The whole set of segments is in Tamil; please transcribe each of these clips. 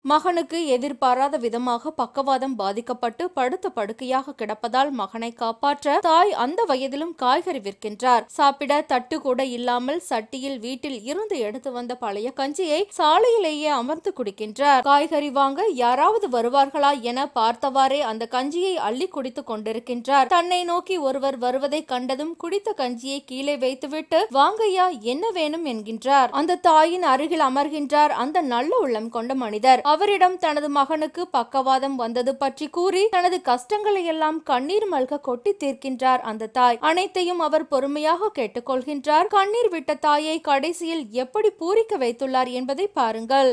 மகனுக்கு எதிர்பாராத விதமாக பக்கவாதம் பாதிக்கப்பட்டு படுத்த படுக்கையாக கிடப்பதால் மகனை காப்பாற்ற தாய் அந்த வயதிலும் காய்கறி விற்கின்றார். சாப்பிட தட்டு கூட இல்லாமல் சட்டியில் வீட்டில் இருந்து எடுத்து வந்த பழைய கஞ்சியை சாலையிலேயே அமர்ந்து குடிக்கின்றார். காய்கறி வாங்க யாராவது வருவார்களா என பார்த்தவாறே அந்த கஞ்சியை அள்ளி குடித்துக் கொண்டிருக்கின்றார். தன்னை நோக்கி ஒருவர் வருவதை கண்டதும் குடித்த கஞ்சியை கீழே வைத்துவிட்டு வாங்கையா என்ன வேணும் என்கின்றார். அந்த தாயின் அருகில் அமர்கின்றார் அந்த நல்ல உள்ளம் கொண்ட மனிதர். அவரிடம் தனது மகனுக்கு பக்கவாதம் வந்தது பற்றி கூறி தனது கஷ்டங்களை எல்லாம் கண்ணீர் மல்க கொட்டி தீர்க்கின்றார் அந்த தாய். அனைத்தையும் அவர் பொறுமையாக கேட்டுக்கொள்கின்றார். கண்ணீர் விட்ட தாயை கடைசியில் எப்படி பூரிக்க வைத்துள்ளார் என்பதை பாருங்கள்.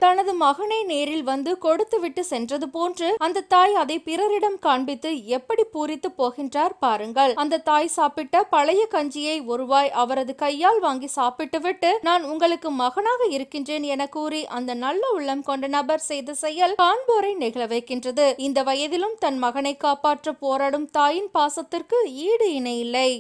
தனது மகனை நேரில் வந்து கொடுத்துவிட்டு சென்றது போன்று அந்த தாய் அதை பிறரிடம் காண்பித்து எப்படி பூரித்து போகின்றார் பாருங்கள். அந்த தாய் சாப்பிட்ட பழைய கஞ்சியை ஒருவாய் அவரது கையால் வாங்கி சாப்பிட்டுவிட்டு நான் உங்களுக்கு மகனாக இருக்கின்றேன் என கூறி அந்த நல்ல உள்ளம் கொண்ட நபர் செய்த செயல் காண்போரை நெகிழ வைக்கின்றது. இந்த வயதிலும் தன் மகனை காப்பாற்ற போராடும் தாயின் பாசத்திற்கு ஈடு இணை இல்லை.